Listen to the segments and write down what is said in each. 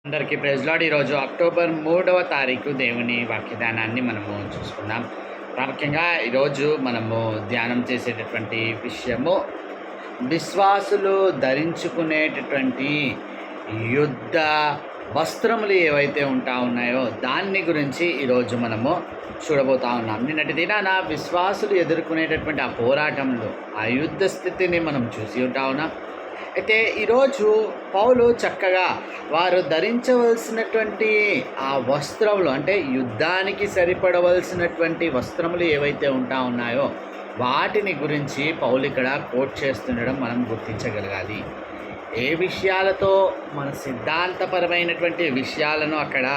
అందరికీ praise lord. ఈరోజు October 3వ తారీఖు దేవుని వాక్యదానాన్ని మనము చూసుకుందాం. ప్రాముఖ్యంగా ఈరోజు మనము ధ్యానం చేసేటటువంటి విషయము విశ్వాసులు ధరించుకునేటటువంటి యుద్ధ వస్త్రములు ఏవైతే ఉన్నాయో దాన్ని గురించి ఈరోజు మనము చూడబోతా ఉన్నాం. నిన్నటి దినాన విశ్వాసులు ఎదుర్కొనేటటువంటి ఆ పోరాటంలో ఆ యుద్ధ స్థితిని మనం చూసి ఉన్నాం. అయితే ఈరోజు పౌలు చక్కగా వారు ధరించవలసినటువంటి ఆ వస్త్రములు, అంటే యుద్ధానికి సరిపడవలసినటువంటి వస్త్రములు ఏవైతే ఉన్నాయో వాటిని గురించి పౌలు ఇక్కడ కోట్ చేస్తుండడం మనం గుర్తించగలగాలి. ఏ విషయాలతో మన సిద్ధాంతపరమైనటువంటి విషయాలను అక్కడ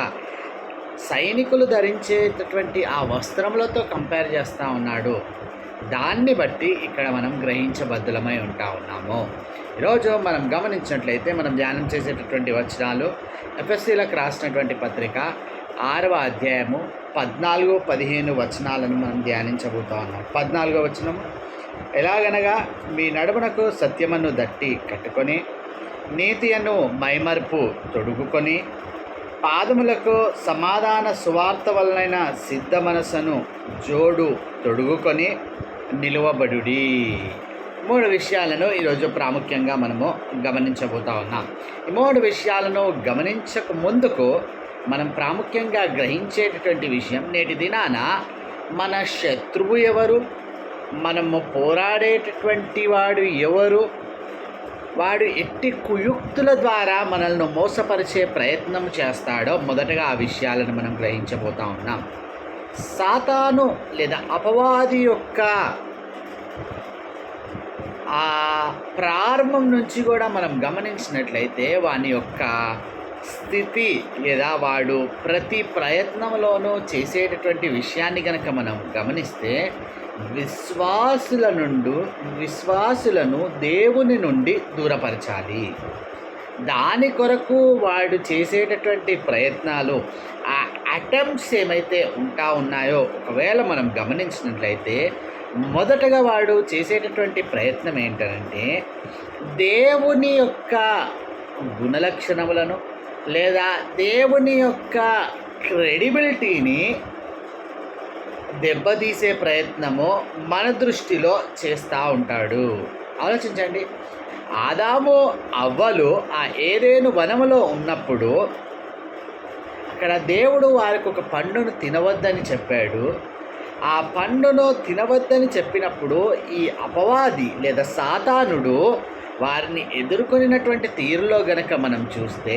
సైనికులు ధరించేటటువంటి ఆ వస్త్రములతో కంపేర్ చేస్తూ ఉన్నాడు. దాన్ని బట్టి ఇక్కడ మనం గ్రహించబద్ధులమై ఉన్నాము. ఈరోజు మనం గమనించినట్లయితే మనం ధ్యానం చేసేటటువంటి వచనాలు ఎఫెసీలకు రాసినటువంటి పత్రిక 6వ అధ్యాయము 14-15 వచనాలను మనం ధ్యానించబోతా ఉన్నాం. 14వ వచనం, ఎలాగనగా మీ నడుమునకు సత్యమను దట్టి కట్టుకొని నీతియను మైమర్పు తొడుగుకొని పాదములకు సమాధాన సువార్త వలనైన సిద్ధ మనసును జోడు తొడుగుకొని నిలువబడుడి. 3 విషయాలను ఈరోజు ప్రాముఖ్యంగా మనము గమనించబోతా ఉన్నాం. ఈ 3 విషయాలను గమనించక ముందుకు మనం ప్రాముఖ్యంగా గ్రహించేటటువంటి విషయం, నేటి దినాన మన శత్రువు ఎవరు, మనము పోరాడేటటువంటి వాడు ఎవరు, వాడు ఎట్టి కుయుక్తుల ద్వారా మనల్ని మోసపరిచే ప్రయత్నం చేస్తాడో మొదటగా ఆ విషయాలను మనం గ్రహించబోతా ఉన్నాం. సాతాను లేదా అపవాది యొక్క ఆ ప్రారంభం నుంచి కూడా మనం గమనించినట్లయితే వాని యొక్క స్థితి లేదా వాడు ప్రతి ప్రయత్నంలోనూ చేసేటటువంటి విషయాన్ని కనుక మనం గమనిస్తే విశ్వాసులను దేవుని నుండి దూరపరచాలి. దాని కొరకు వాడు చేసేటటువంటి ప్రయత్నాలు, ఆ అటెంప్ట్స్ ఏమైతే ఉన్నాయో ఒకవేళ మనం గమనించినట్లయితే మొదటగా వాడు చేసేటటువంటి ప్రయత్నం ఏంటంటే దేవుని యొక్క గుణలక్షణములను లేదా దేవుని యొక్క క్రెడిబిలిటీని దెబ్బతీసే ప్రయత్నము మన దృష్టిలో చేస్తూ ఉంటాడు. ఆలోచించండి, ఆదాము అవ్వలు ఆ ఏదేను వనములో ఉన్నప్పుడు అక్కడ దేవుడు వారికి ఒక పండును తినవద్దని చెప్పాడు. ఆ పండును తినవద్దని చెప్పినప్పుడు ఈ అపవాది లేదా సాతానుడు వారిని ఎదుర్కొనినటువంటి తీరులో గనక మనం చూస్తే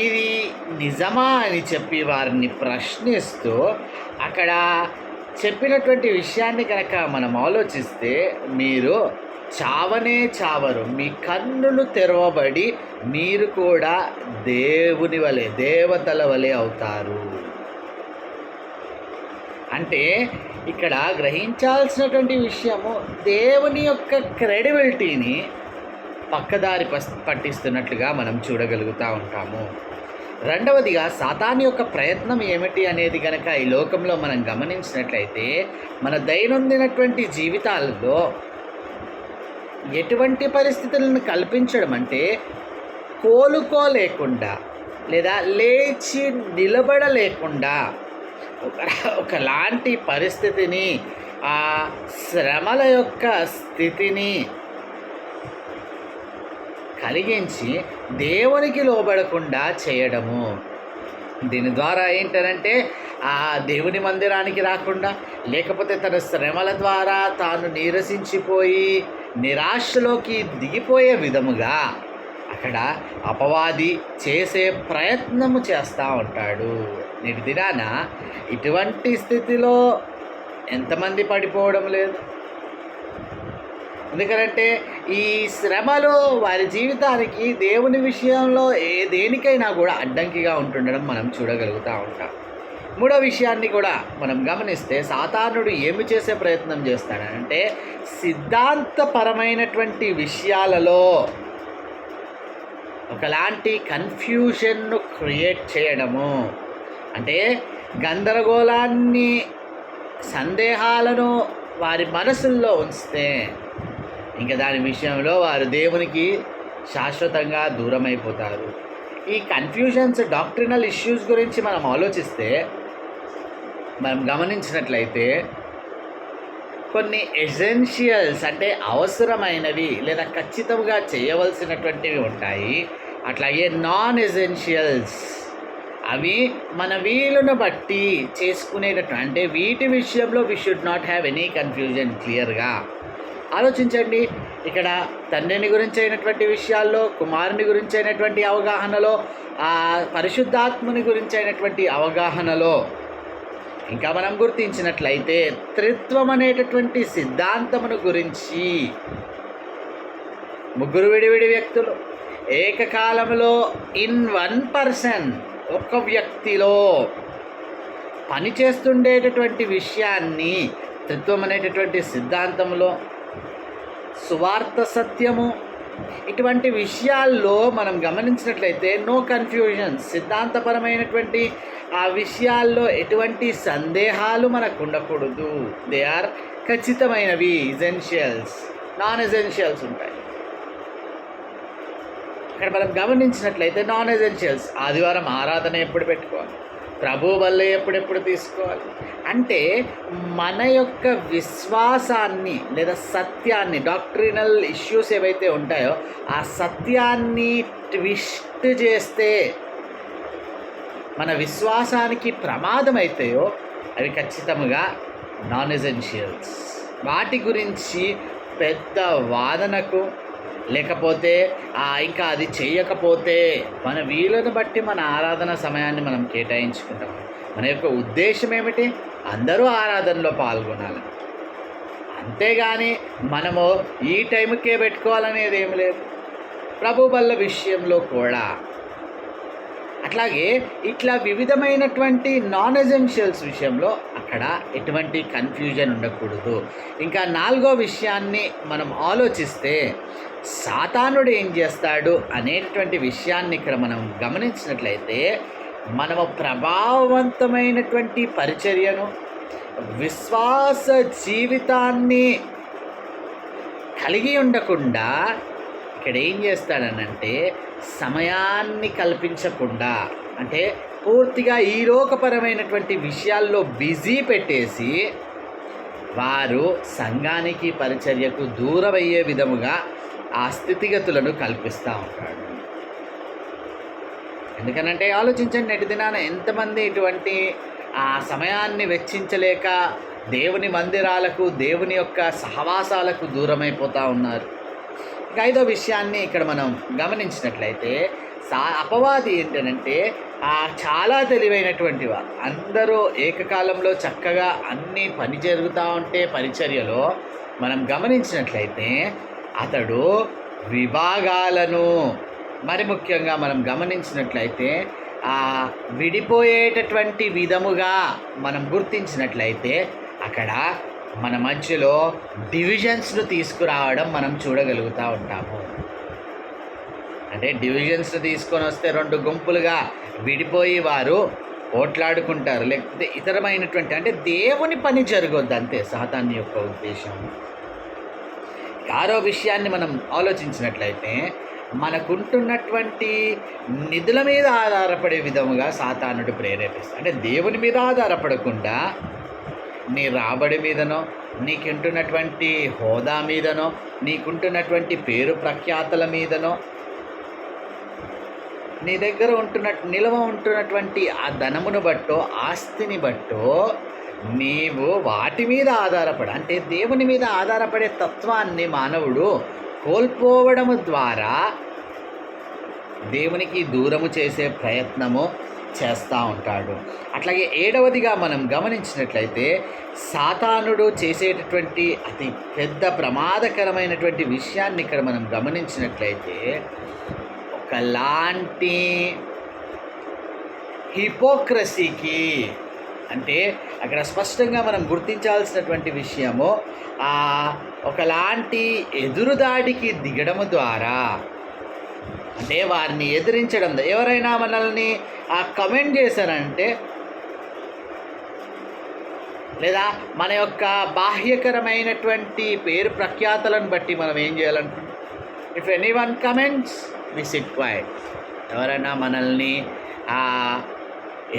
ఇది నిజమా అని చెప్పి వారిని ప్రశ్నిస్తూ అక్కడ చెప్పినటువంటి విషయాన్ని కనుక మనం ఆలోచిస్తే, మీరు చావనే చావరు, మీ కన్నులు తెరవబడి మీరు కూడా దేవుని వలె, దేవతల వలె అవుతారు. అంటే ఇక్కడ గ్రహించాల్సినటువంటి విషయము, దేవుని యొక్క క్రెడిబిలిటీని పక్కదారి పట్టిస్తున్నట్లుగా మనం చూడగలుగుతూ ఉంటాము. రెండవదిగా సాతాను యొక్క ప్రయత్నం ఏమిటి అనేది కనుక ఈ లోకంలో మనం గమనించినట్లయితే మన దైనందినటువంటి జీవితాలలో ఎటువంటి పరిస్థితులను కల్పించడం అంటే కోలుకోలేకుండా లేదా లేచి నిలబడలేకుండా ఒకలాంటి పరిస్థితిని, ఆ శ్రమల యొక్క స్థితిని కలిగించి దేవునికి లోబడకుండా చేయడము. దీని ద్వారా ఏంటంటే ఆ దేవుని మందిరానికి రాకుండా, లేకపోతే తన శ్రమల ద్వారా తాను నీరసించిపోయి నిరాశలోకి దిగిపోయే విధముగా అక్కడ అపవాది చేసే ప్రయత్నము చేస్తూ ఉంటాడు. నేటి దినాన ఇటువంటి స్థితిలో ఎంతమంది పడిపోవడం లేదు? ఎందుకంటే ఈ శ్రమలో వారి జీవితానికి దేవుని విషయంలో దేనికైనా కూడా అడ్డంకిగా ఉంటుండడం మనం చూడగలుగుతూ ఉంటాం. 3వ విషయాన్ని కూడా మనం గమనిస్తే సాతానుడు ఏమి చేసే ప్రయత్నం చేస్తాడంటే సిద్ధాంతపరమైనటువంటి విషయాలలో ఒకలాంటి కన్ఫ్యూషన్ను క్రియేట్ చేయడము, అంటే గందరగోళాన్ని, సందేహాలను వారి మనసుల్లో ఉంచితే ఇంకా దాని విషయంలో వారు దేవునికి శాశ్వతంగా దూరమైపోతారు. ఈ కన్ఫ్యూజన్స్, డాక్ట్రినల్ ఇష్యూస్ గురించి మనం ఆలోచిస్తే, మనం గమనించినట్లయితే కొన్ని ఎసెన్షియల్స్ అంటే అవసరమైనవి లేదా ఖచ్చితంగా చేయవలసినటువంటివి ఉంటాయి. అట్లాగే నాన్ ఎసెన్షియల్స్ అవి మన వీలును బట్టి చేసుకునేటట్టు, అంటే వీటి విషయంలో we should not have any confusion. క్లియర్గా ఆలోచించండి. ఇక్కడ తండ్రిని గురించి అయినటువంటి విషయాల్లో, కుమారుని గురించి అయినటువంటి అవగాహనలో, పరిశుద్ధాత్మని గురించి అయినటువంటి అవగాహనలో, ఇంకా మనం గుర్తించినట్లయితే త్రిత్వం అనేటటువంటి సిద్ధాంతమును గురించి, ముగ్గురు విడివిడి వ్యక్తులు ఏకకాలంలో ఇన్ వన్ పర్సన్, ఒక వ్యక్తిలో పనిచేస్తుండేటటువంటి విషయాన్ని త్రిత్వం అనేటటువంటి సిద్ధాంతంలో, సువార్త సత్యము, ఇటువంటి విషయాల్లో మనం గమనించినట్లయితే నో కన్ఫ్యూజన్. సిద్ధాంతపరమైనటువంటి ఆ విషయాల్లో ఎటువంటి సందేహాలు మనకు ఉండకూడదు. దే ఆర్ ఖచ్చితమైనవి. ఎసెన్షియల్స్, నాన్ ఎసెన్షియల్స్ ఉంటాయి. ఇక్కడ మనం గమనించినట్లయితే నాన్ ఎసెన్షియల్స్, ఆదివారం ఆరాధన ఎప్పుడు పెట్టుకోవాలి, ప్రభు వల్ల ఎప్పుడెప్పుడు తీసుకోవాలి, అంటే మన యొక్క విశ్వాసాన్ని లేదా సత్యాన్ని, డాక్ట్రినల్ ఇష్యూస్ ఏవైతే ఉంటాయో ఆ సత్యాన్ని ట్విస్ట్ చేస్తే మన విశ్వాసానికి ప్రమాదం అవుతాయో అవి ఖచ్చితంగా నాన్ ఎసెన్షియల్స్. వాటి గురించి పెద్ద వాదనకు, లేకపోతే ఇంకా అది చేయకపోతే మన వీలును బట్టి మన ఆరాధన సమయాన్ని మనం కేటాయించుకుంటాం. మన యొక్క ఉద్దేశం ఏమిటి? అందరూ ఆరాధనలో పాల్గొనాలి, అంతేగాని మనము ఈ టైంకే పెట్టుకోవాలనేది ఏమి లేదు. ప్రభు బల్ల విషయంలో కూడా అట్లాగే ఇట్లా వివిధమైనటువంటి నాన్ ఎసెన్షియల్స్ విషయంలో అక్కడ ఎటువంటి కన్ఫ్యూజన్ ఉండకూడదు. ఇంకా నాలుగో విషయాన్ని మనం ఆలోచిస్తే సాతానుడు ఏం చేస్తాడు అనేటువంటి విషయాన్ని ఇక్కడ మనం గమనించినట్లయితే, మనము ప్రభావవంతమైనటువంటి పరిచర్యను, విశ్వాస జీవితాన్ని కలిగి ఉండకుండా ఇక్కడ ఏం చేస్తాడనంటే సమయాన్ని కల్పించకుండా, అంటే పూర్తిగా ఈ లోకపరమైనటువంటి విషయాల్లో బిజీ పెట్టేసి వారు సంఘానికి, పరిచర్యకు దూరమయ్యే విధముగా ఆ స్థితిగతులను కల్పిస్తూ ఉంటాడు. ఎందుకనంటే ఆలోచించండి, నేటి దినాన ఎంతమంది ఇటువంటి ఆ సమయాన్ని వెచ్చించలేక దేవుని మందిరాలకు, దేవుని యొక్క సహవాసాలకు దూరమైపోతూ ఉన్నారు. ఇక ఐదో విషయాన్ని ఇక్కడ మనం గమనించినట్లయితే అపవాది ఏంటంటే చాలా తెలివైనటువంటి వారు. అందరూ ఏకకాలంలో చక్కగా అన్నీ పని జరుగుతూ ఉంటే పరిచర్యలో మనం గమనించినట్లయితే అతడు విభాగాలను, మరి ముఖ్యంగా మనం గమనించినట్లయితే విడిపోయేటటువంటి విధముగా మనం గుర్తించినట్లయితే అక్కడ మన మధ్యలో డివిజన్స్ను తీసుకురావడం మనం చూడగలుగుతూ ఉంటాము. అంటే డివిజన్స్ను తీసుకొని వస్తే రెండు గుంపులుగా విడిపోయి వారు పోట్లాడుకుంటారు, లేకపోతే ఇతరమైనటువంటి, అంటే దేవుని పని జరగొద్దు అంతే సాతాను యొక్క ఉద్దేశం. ఆరో విషయాన్ని మనం ఆలోచించినట్లయితే మనకుంటున్నటువంటి నిధుల మీద ఆధారపడే విధముగా సాతానుడు ప్రేరేపిస్తాడు. అంటే దేవుని మీద ఆధారపడకుండా నీ రాబడి మీదనో, నీకుంటున్నటువంటి హోదా మీదనో, నీకుంటున్నటువంటి పేరు ప్రఖ్యాతల మీదనో, నీ దగ్గర నిల్వ ఉంటున్నటువంటి ఆ ధనమును బట్టో, ఆస్తిని బట్టో నీవు వాటి మీద ఆధారపడ, అంటే దేవుని మీద ఆధారపడే తత్వాన్ని మానవుడు కోల్పోవడము ద్వారా దేవునికి దూరము చేసే ప్రయత్నము చేస్తూ ఉంటాడు. అట్లాగే ఏడవదిగా మనం గమనించినట్లయితే సాతానుడు చేసేటటువంటి అతి పెద్ద ప్రమాదకరమైనటువంటి విషయాన్ని ఇక్కడ మనం గమనించినట్లయితే ఒకలాంటి హిపోక్రసీకి, అంటే అక్కడ స్పష్టంగా మనం గుర్తించాల్సినటువంటి విషయము ఒకలాంటి ఎదురుదాడికి దిగడము ద్వారా, అంటే వారిని ఎదిరించడం. ఎవరైనా మనల్ని కమెంట్ చేశారంటే, లేదా మన యొక్క బాహ్యకరమైనటువంటి పేరు ప్రఖ్యాతలను బట్టి మనం ఏం చేయాలనుకుంటున్నాం, if any one comments we sit quiet. ఎవరైనా మనల్ని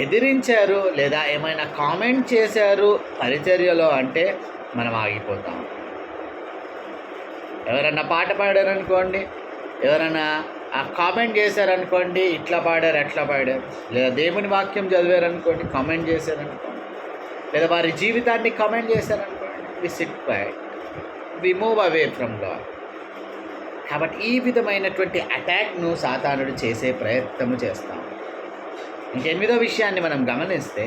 ఎదిరించారు లేదా ఏమైనా కామెంట్ చేశారు పరిచర్యలో అంటే మనం ఆగిపోతాం. ఎవరన్నా పాట పాడారనుకోండి, ఎవరైనా కామెంట్ చేశారనుకోండి, ఇట్లా పాడారు అట్లా పాడారు, లేదా దేవుని వాక్యం చదివారనుకోండి కామెంట్ చేశారనుకోండి, లేదా వారి జీవితాన్ని కామెంట్ చేశారనుకోండి, we sit quiet, we move away from God. కాబట్టి ఈ విధమైనటువంటి అటాక్ను సాతానుడు చేసే ప్రయత్నము చేస్తాం. ఇంకెనిమిదో విషయాన్ని మనం గమనిస్తే,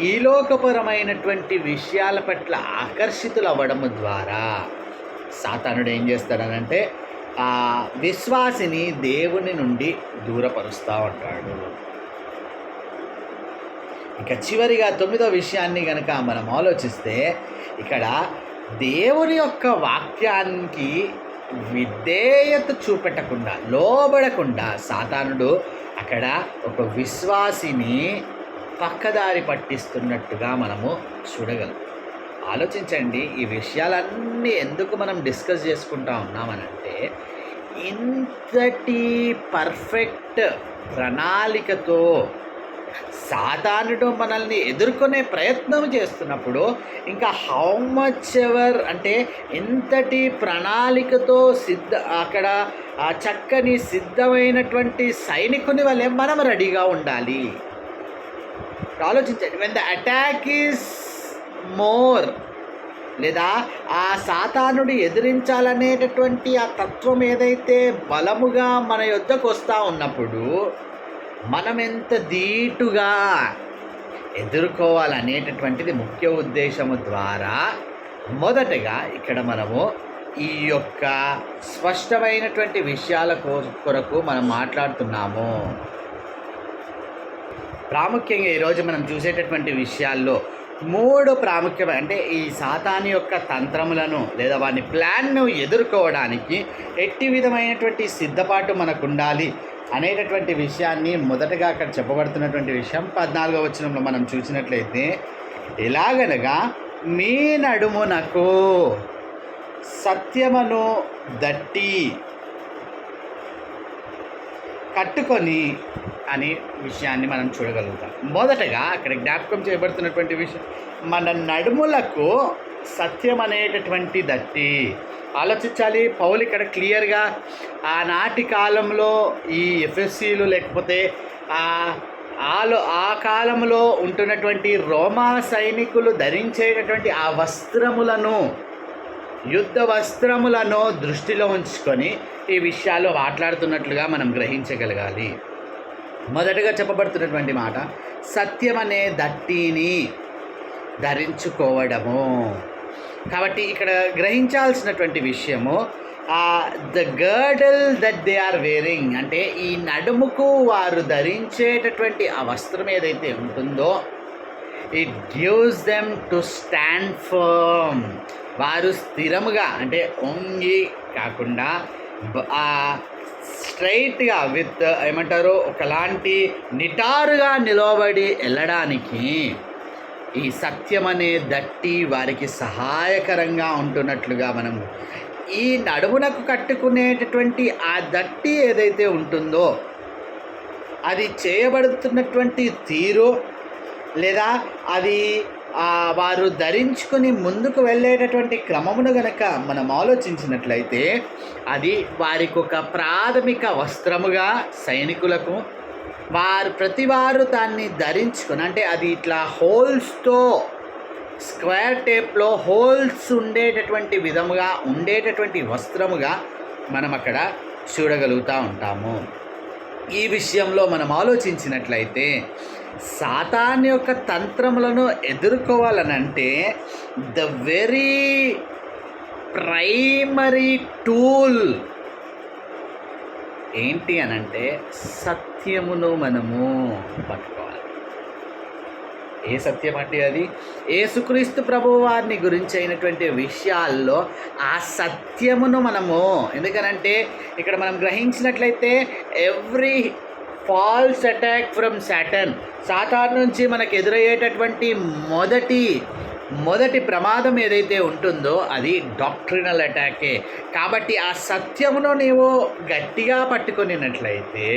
ఈ లోకపరమైనటువంటి విషయాల పట్ల ఆకర్షితులు అవ్వడము ద్వారా సాతానుడు ఏం చేస్తాడనంటే ఆ విశ్వాసిని దేవుని నుండి దూరపరుస్తూ ఉంటాడు. ఇక చివరిగా 9వ విషయాన్ని కనుక మనం ఆలోచిస్తే, ఇక్కడ దేవుని యొక్క వాక్యానికి విధేయత చూపెట్టకుండా, లోబడకుండా సాతానుడు అక్కడ ఒక విశ్వాసిని పక్కదారి పట్టిస్తున్నట్టుగా మనము చూడగలం. ఆలోచించండి, ఈ విషయాలన్నీ ఎందుకు మనం డిస్కస్ చేసుకుంటా ఉన్నామనంటే, ఇంతటి పర్ఫెక్ట్ ప్రణాళికతో సాతానుడు మనల్ని ఎదుర్కొనే ప్రయత్నం చేస్తున్నప్పుడు ఇంకా హౌ మచ్ ఎవర్ అంటే ఇంతటి ప్రణాళికతో అక్కడ చక్కని సిద్ధమైనటువంటి సైనికుని వల్లే మనం రెడీగా ఉండాలి. ఆలోచించండి, when the attack is more, లేదా ఆ సాతానుడు ఎదిరించాలనేటటువంటి ఆ తత్వం ఏదైతే బలముగా మన యొద్దకు వస్తూ ఉన్నప్పుడు మనం ఎంత ధీటుగా ఎదుర్కోవాలనేటటువంటిది ముఖ్య ఉద్దేశము ద్వారా మొదటగా ఇక్కడ మనము ఈ యొక్క స్పష్టమైనటువంటి విషయాల కొరకు మనం మాట్లాడుతున్నాము. ప్రాముఖ్యంగా ఈరోజు మనం చూసేటటువంటి విషయాల్లో 3 ప్రాముఖ్యమైన అంటే ఈ సాతాను యొక్క తంత్రములను లేదా వాని ప్లాన్ను ఎదుర్కోవడానికి ఎట్టి విధమైనటువంటి సిద్ధపాటు మనకు ఉండాలి అనేటటువంటి విషయాన్ని మొదటగా అక్కడ చెప్పబడుతున్నటువంటి విషయం 14వ వచనంలో మనం చూసినట్లయితే, ఎలాగనగా మీ నడుమునకు సత్యమును దట్టి కట్టుకొని అనే విషయాన్ని మనం చూడగలుగుతాం. మొదటగా అక్కడ జ్ఞాపకం చేయబడుతున్నటువంటి విషయం, మన నడుములకు సత్యం అనేటటువంటి దట్టి. ఆలోచించాలి, పౌలు ఇక్కడ క్లియర్గా ఆనాటి కాలంలో ఈ ఎఫ్ఎస్సీలు లేకపోతే ఆ కాలంలో ఉంటున్నటువంటి రోమా సైనికులు ధరించేటటువంటి ఆ వస్త్రములను, యుద్ధ వస్త్రములను దృష్టిలో ఉంచుకొని ఈ విషయాలు మాట్లాడుతున్నట్లుగా మనం గ్రహించగలగాలి. మొదటగా చెప్పబడుతున్నటువంటి మాట, సత్యం అనే దట్టిని ధరించుకోవడము. కాబట్టి ఇక్కడ గ్రహించాల్సినటువంటి విషయము, the girdle that they are wearing అంటే ఈ నడుముకు వారు ధరించేటటువంటి ఆ వస్త్రం ఏదైతే ఉంటుందో, it gives them to stand firm. వారు స్థిరముగా అంటే ఒంగి కాకుండా స్ట్రైట్గా విత్ ఏమంటారు ఒకలాంటి నిటారుగా నిలబడి వెళ్ళడానికి ఈ సత్యం అనే దట్టి వారికి సహాయకరంగా ఉంటున్నట్లుగా మనం ఈ నడుమునకు కట్టుకునేటటువంటి ఆ దట్టి ఏదైతే ఉంటుందో అది చేయబడుతున్నటువంటి తీరు లేదా అది వారు ధరించుకొని ముందుకు వెళ్ళేటటువంటి క్రమమును గనక మనం ఆలోచించినట్లయితే అది వారికి ఒక ప్రాథమిక వస్త్రముగా సైనికులకు ప్రతివారు దాన్ని ధరించుకొని అంటే అది ఇట్లా హోల్స్తో స్క్వేర్ టేప్లో హోల్స్ ఉండేటటువంటి విధముగా ఉండేటటువంటి వస్త్రముగా మనం అక్కడ చూడగలుగుతూ ఉంటాము. ఈ విషయంలో మనం ఆలోచించినట్లయితే సాతాను యొక్క తంత్రములను ఎదుర్కోవాలనంటే ద వెరీ ప్రైమరీ టూల్ ఏంటి అనంటే సత్యమును మనము పట్టుకోవాలి. ఏ సత్యం అంటే అది యేసుక్రీస్తు ప్రభువు వారిని గురించి అయినటువంటి విషయాల్లో ఆ సత్యమును మనము, ఎందుకనంటే ఇక్కడ మనం గ్రహించినట్లయితే every false attack from Satan, సాతాను నుంచి మనకు ఎదురయ్యేటటువంటి మొదటి మొదటి ప్రమాదం ఏదైతే ఉంటుందో అది డాక్ట్రినల్ అటాకే. కాబట్టి ఆ సత్యమును నీవు గట్టిగా పట్టుకొనినట్లయితే,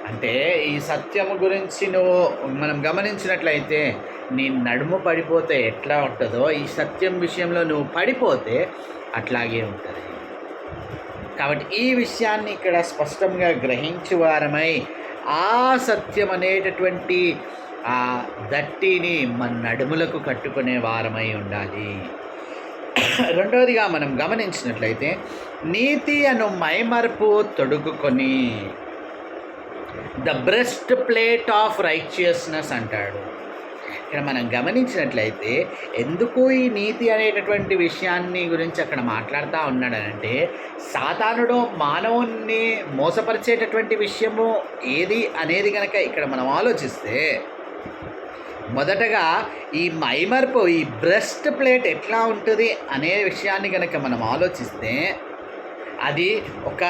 అంటే ఈ సత్యము గురించి నువ్వు మనం గమనించినట్లయితే, నీ నడుము పడిపోతే ఎట్లా ఉంటుందో ఈ సత్యం విషయంలో నువ్వు పడిపోతే అట్లాగే ఉంటుంది. కాబట్టి ఈ విషయాన్ని ఇక్కడ స్పష్టంగా గ్రహించు వారమై ఆ సత్యం అనేటటువంటి ఆ దట్టిని మన నడుములకు కట్టుకునే వారమై ఉండాలి. రెండవదిగా మనం గమనించినట్లయితే, నీతి అను మైమర్పు తొడుగుకొని, the breastplate of righteousness అంటాడు. ఇక్కడ మనం గమనించినట్లయితే ఎందుకు ఈ నీతి అనేటటువంటి విషయాన్ని గురించి అక్కడ మాట్లాడుతూ ఉన్నాడనంటే, సాతానుడు మానవుణ్ణి మోసపరిచేటటువంటి విషయము ఏది అనేది కనుక ఇక్కడ మనం ఆలోచిస్తే, మొదటగా ఈ మైమర్పు, ఈ బ్రెస్ట్ ప్లేట్ ఎట్లా ఉంటుంది అనే విషయాన్ని కనుక మనం ఆలోచిస్తే, అది ఒక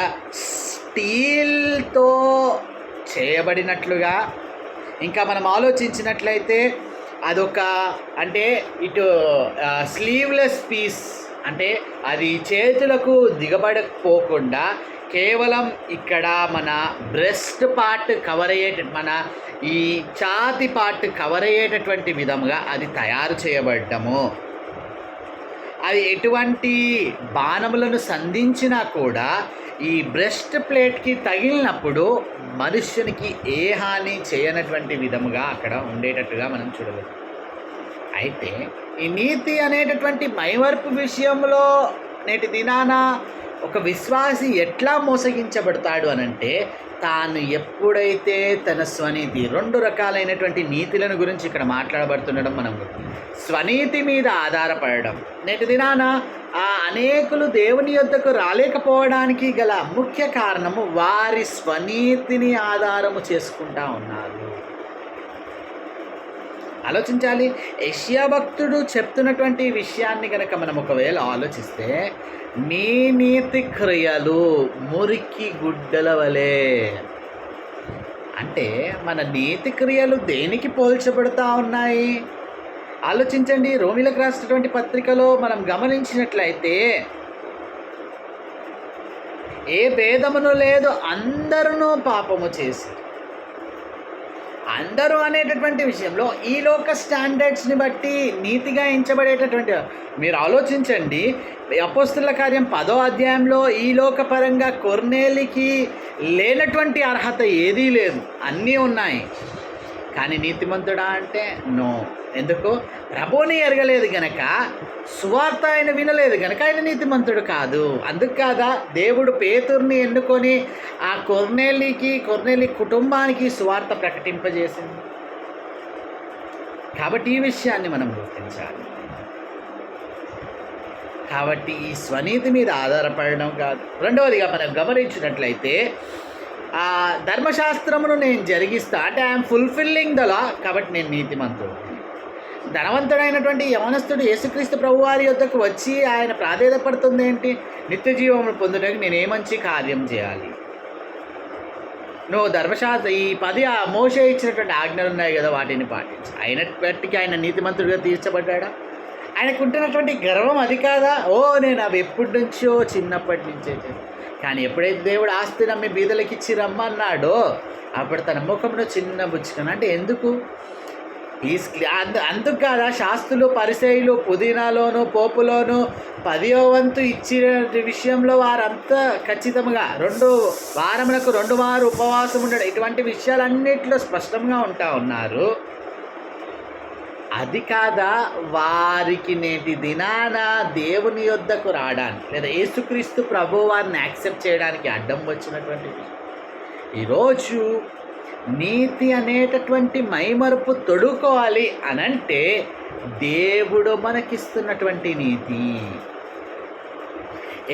స్టీల్తో చేయబడినట్లుగా, ఇంకా మనం ఆలోచించినట్లయితే అదొక అంటే ఇటు స్లీవ్లెస్ పీస్, అంటే అది చేతులకు దిగబడకపోకుండా కేవలం ఇక్కడ మన బ్రెస్ట్ పార్ట్ కవర్ మన ఈ ఛాతి పార్ట్ కవర్ అయ్యేటటువంటి విధముగా అది తయారు చేయబడ్డము. అది ఎటువంటి బాణములను సంధించినా కూడా ఈ బ్రెస్ట్ ప్లేట్కి తగిలినప్పుడు మనుష్యునికి ఏ హాని చేయనటువంటి విధముగా అక్కడ ఉండేటట్టుగా మనం చూడవచ్చు. అయితే ఈ నీతి అనేటటువంటి మైమర్పు విషయంలో నేటి దినాన ఒక విశ్వాసి ఎట్లా మోసగించబడతాడు అనంటే, తాను ఎప్పుడైతే తన స్వనీతి, రెండు రకాలైనటువంటి నీతిలను గురించి ఇక్కడ మాట్లాడబడుతుండడం మనం స్వనీతి మీద ఆధారపడడం. నేటి దినాన అనేకులు దేవుని యొద్దకు రాలేకపోవడానికి గల ముఖ్య కారణము వారి స్వనీతిని ఆధారము చేసుకుంటా ఉన్నారు. ఆలోచించాలి. యెషయా భక్తుడు చెప్తున్నటువంటి విషయాన్ని కనుక మనం ఒకవేళ ఆలోచిస్తే, నీ నీతి క్రియలు మురికి గుడ్డల వలె. అంటే మన నీతి క్రియలు దేనికి పోల్చబడుతూ ఉన్నాయి? ఆలోచించండి. రోమిలకు రాసినటువంటి పత్రికలో మనం గమనించినట్లయితే, ఏ భేదమును లేదు, అందరూ పాపము చేసి, అందరూ అనేటటువంటి విషయంలో ఈ లోక స్టాండర్డ్స్ని బట్టి నీతిగా ఎంచబడేటటువంటి, మీరు ఆలోచించండి. అపోస్తుల కార్యం 10వ అధ్యాయంలో ఈ లోకపరంగా కొర్నేలికి లేనటువంటి అర్హత ఏదీ లేదు, అన్నీ ఉన్నాయి. కానీ నీతిమంతుడా అంటే నో. ఎందుకు? ప్రభువుని ఎరగలేదు గనక, సువార్త ఆయన వినలేదు గనక ఆయన నీతిమంతుడు కాదు. అందుకు కాదా దేవుడు పేతుర్ని ఎన్నుకొని ఆ కొర్నేలి కుటుంబానికి సువార్త ప్రకటింపజేసింది. కాబట్టి ఈ విషయాన్ని మనం గుర్తించాలి. కాబట్టి ఈ స్వనీతి మీద ఆధారపడడం కాదు. రెండవదిగా మనం గమనించినట్లయితే, ధర్మశాస్త్రమును నేను జరిగిస్తా, అంటే ఐఎమ్ ఫుల్ఫిల్లింగ్ ద లా, కాబట్టి నేను నీతిమంతుడు. ధనవంతుడైనటువంటి యవనస్తుడు యేసుక్రీస్తు ప్రభువారి యొద్దకు వచ్చి ఆయన ప్రాధేయపడుతుంది ఏంటి? నిత్య జీవమును పొందుటకు నేను ఏ మంచి కార్యం చేయాలి? నువ్వు ధర్మశాస్త్ర ఈ 10 మోషే ఇచ్చినటువంటి ఆజ్ఞలు ఉన్నాయి కదా, వాటిని పాటించి. అయినప్పటికీ ఆయన నీతిమంతుడిగా తీర్చబడ్డా? ఆయనకు ఉంటున్నటువంటి గర్వం అది కాదా? నేను అవి ఎప్పటి నుంచో చిన్నప్పటి నుంచే. కానీ ఎప్పుడైతే దేవుడు ఆస్తి నమ్మి బీదలకి ఇచ్చి రమ్మన్నాడో అప్పుడు తన ముఖంలో చిన్న బుచ్చుకను. అంటే ఎందుకు? అందుకు కాదా శాస్త్రులు పరిసయ్యులు పుదీనాలోను పోపులోను 10వ వంతు ఇచ్చిన విషయంలో వారంతా ఖచ్చితంగా 2 వారములకు 2 వారు ఉపవాసం ఉండడం, ఇటువంటి విషయాలన్నింటిలో స్పష్టంగా ఉంటా ఉన్నారు. అది కాదా వారికి నేటి దినాన దేవుని యొద్దకు రావడానికి, లేదా యేసుక్రీస్తు ప్రభు వారిని యాక్సెప్ట్ చేయడానికి అడ్డం వచ్చినటువంటి విషయం. ఈరోజు నీతి అనేటటువంటి మైమరుపు తొడుకోవాలి అనంటే దేవుడు మనకిస్తున్నటువంటి నీతి,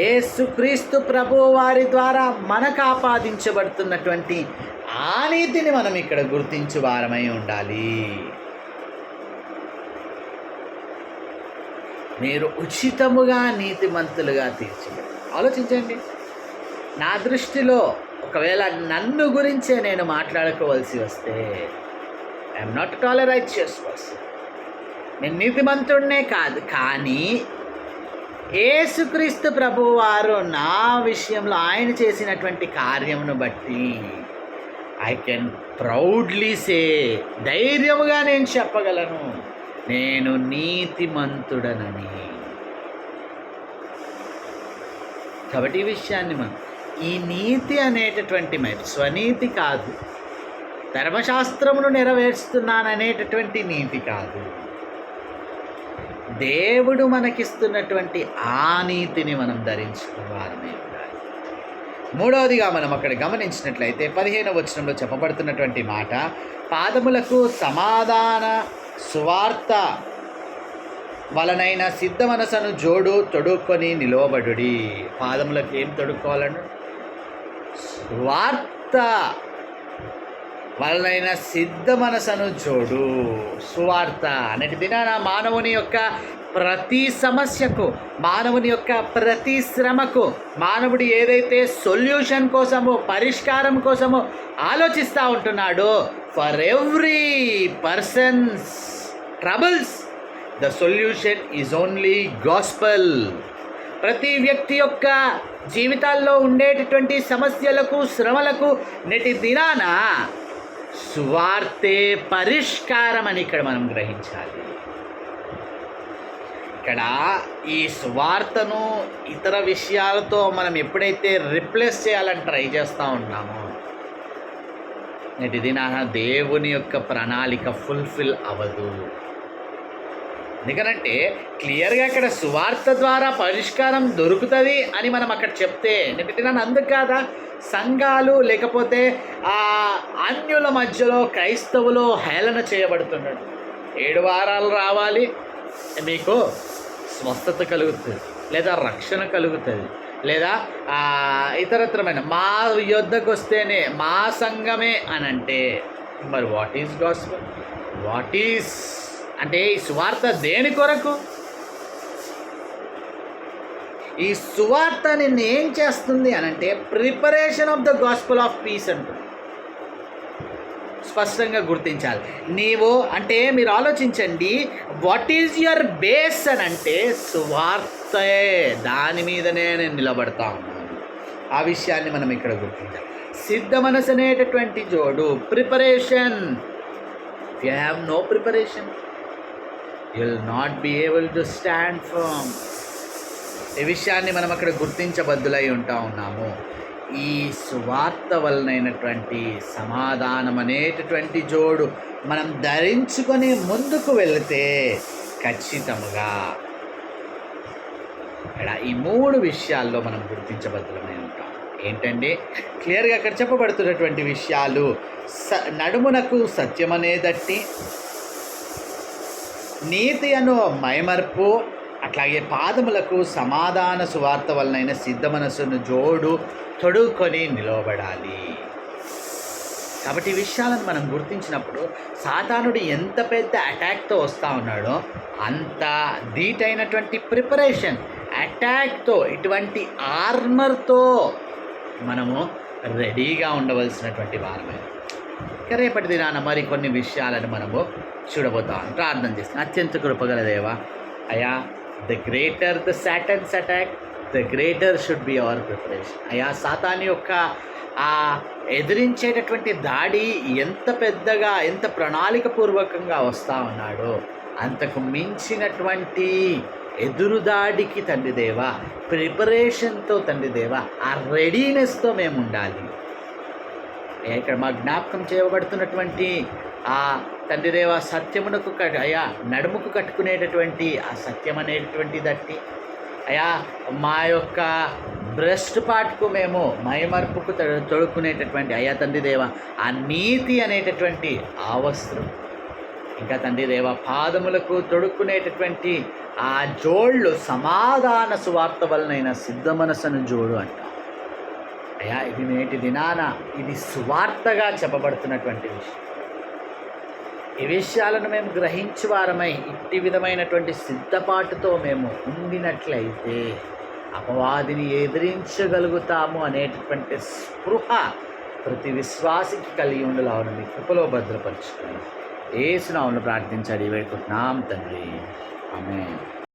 యేసుక్రీస్తు ప్రభు వారి ద్వారా మనకు ఆపాదించబడుతున్నటువంటి ఆ నీతిని మనం ఇక్కడ గుర్తించు వారమై ఉండాలి. మీరు ఉచితముగా నీతిమంతులుగా తీర్చబడి. ఆలోచించండి. నా దృష్టిలో ఒకవేళ నన్ను గురించే నేను మాట్లాడుకోవాల్సి వస్తే, I'm not at all a righteous person. నేను నీతిమంతుడినే కాదు, కానీ యేసుక్రీస్తు ప్రభువారు నా విషయంలో ఆయన చేసినటువంటి కార్యమును బట్టి ఐ కెన్ ప్రౌడ్లీ సే, ధైర్యముగా నేను చెప్పగలను, నేను నీతిమంతుడనని. కాబట్టి ఈ విషయాన్ని ఈ నీతి అనేటటువంటి స్వనీతి కాదు, ధర్మశాస్త్రమును నెరవేరుస్తున్నాననేటటువంటి నీతి కాదు, దేవుడు మనకిస్తున్నటువంటి ఆ నీతిని మనం ధరించుకున్నవారమే ఉండాలి. మూడవదిగా మనం అక్కడ గమనించినట్లయితే 15వ వచనంలో చెప్పబడుతున్నటువంటి మాట, పాదములకు సమాధాన సువార్త వలనైన సిద్ధ మనసను జోడు తొడుక్కొని నిలవబడుడి. పాదములకు ఏం తొడుక్కోవాలను? సువార్త వలనైన సిద్ధ మనసను జోడు. సువార్త అనేది దినాన మానవుని యొక్క ప్రతి సమస్యకు, మానవుని యొక్క ప్రతి శ్రమకు, మానవుడు ఏదైతే సొల్యూషన్ కోసమో పరిష్కారం కోసమో ఆలోచిస్తూ ఉంటున్నాడో, for every persons troubles the solution is only gospel. ప్రతి వ్యక్తి యొక్క జీవితాల్లో ఉండేటటువంటి సమస్యలకు, శ్రమలకు నేటి దినాన సువార్తే పరిష్కారం అని ఇక్కడ మనం గ్రహించాలి. ఇక్కడ ఈ సువార్తను ఇతర విషయాలతో మనం ఎప్పుడైతే రిప్లేస్ చేయాలని ట్రై చేస్తూ ఉన్నామో, నేటి దినాన దేవుని యొక్క ప్రణాళిక ఫుల్ఫిల్ అవ్వదు. ఎందుకనంటే క్లియర్గా అక్కడ సువార్త ద్వారా పరిష్కారం దొరుకుతుంది అని మనం అక్కడ చెప్తే, నేటి నన్ను అందుకు కాదా సంఘాలు లేకపోతే అన్యుల మధ్యలో క్రైస్తవులు హేళన చేయబడుతున్నాడు. 7 వారాలు రావాలి, మీకు స్వస్థత కలుగుతుంది, లేదా రక్షణ కలుగుతుంది, లేదా ఇతరత్రమైన మా యొద్దకు వస్తేనే మా సంఘమే అని అంటే, మరి what is gospel? What is అంటే ఈ సువార్త దేని కొరకు? ఈ సువార్త నిన్ను ఏం చేస్తుంది అనంటే preparation of the gospel of piece అంటుంది. స్పష్టంగా గుర్తించాలి. నీవు అంటే మీరు ఆలోచించండి, వాట్ ఈజ్ యువర్ బేస్ అని అంటే సువార్తే, దాని మీదనే నేను నిలబడతా ఉన్నాను. ఆ విషయాన్ని మనం ఇక్కడ గుర్తించాలి. సిద్ధ మనసు అనేటటువంటి జోడు, preparation. If you have no preparation you will not be able to stand firm. ఈ విషయాన్ని మనం అక్కడ గుర్తించబద్దులై ఉంటా ఉన్నాము. ఈ సువార్త వలనైనటువంటి సమాధానం అనేటటువంటి జోడు మనం ధరించుకొని ముందుకు వెళితే ఖచ్చితంగా ఇక్కడ ఈ 3 విషయాల్లో మనం గుర్తించబద్దులమై ఉంటాం. ఏంటంటే క్లియర్గా అక్కడ చెప్పబడుతున్నటువంటి విషయాలు, నడుమునకు సత్యమనే దట్టి, నీతి అను మైమర్పు, అట్లాగే పాదములకు సమాధాన సువార్త వలనైన సిద్ధ మనసును జోడు తొడుక్కొని నిలవబడాలి. కాబట్టి ఈ విషయాలను మనం గుర్తించినప్పుడు సాతానుడు ఎంత పెద్ద అటాక్తో వస్తూ ఉన్నాడో అంత ధీటైనటువంటి ప్రిపరేషన్, అటాక్తో, ఇటువంటి ఆర్మర్తో మనము రెడీగా ఉండవలసినటువంటి వారమే. రేపటి దినాన మరి కొన్ని విషయాలను మనము చూడబోతాం. ప్రార్థన చేస్తాను. అత్యంత కృపగల దేవా, అయ్యా, the greater the Saturn's attack, the greater should be our preparation. అయ్యా, సాతాను యొక్క ఎదిరించేటటువంటి దాడి ఎంత పెద్దగా, ఎంత ప్రణాళికపూర్వకంగా వస్తూ ఉన్నాడో అంతకు మించినటువంటి ఎదురుదాడికి తండ్రి దేవా, ప్రిపరేషన్తో తండ్రి దేవా, ఆ రెడీనెస్తో మేము ఉండాలి. ఇక్కడ మా జ్ఞాపకం చేయబడుతున్నటువంటి ఆ తండ్రి దేవ సత్యమునకు అయా నడుముకు కట్టుకునేటటువంటి ఆ సత్యం అనేటటువంటి దట్టి, అయా మా యొక్క బ్రెస్ట్ పార్ట్కు మేము మైమర్పుకు తొడుక్కునేటటువంటి అయా తండ్రి దేవ ఆ నీతి అనేటటువంటి ఆ వస్త్రం, ఇంకా తండ్రి దేవ పాదములకు తొడుక్కునేటటువంటి ఆ జోళ్ళు సమాధాన సువార్త వలనైన సిద్ధ మనసును జోడు అంటాం. అయ్యా, ఇది నేటి దినాన ఇది సువార్తగా చెప్పబడుతున్నటువంటి విషయం. ఈ విషయాలను మేము గ్రహించు వారమై ఇట్టి విధమైనటువంటి సిద్ధపాటుతో మేము ఉండినట్లయితే అపవాదిని ఎదిరించగలుగుతాము అనేటటువంటి స్పృహ ప్రతి విశ్వాసికి కలిగి ఉండలాలని కృపలో భద్రపరుచుకుని యేసు నామములో ప్రార్థించి అడిగి వేడుకుంటున్నాం తండ్రి. ఆమేన్.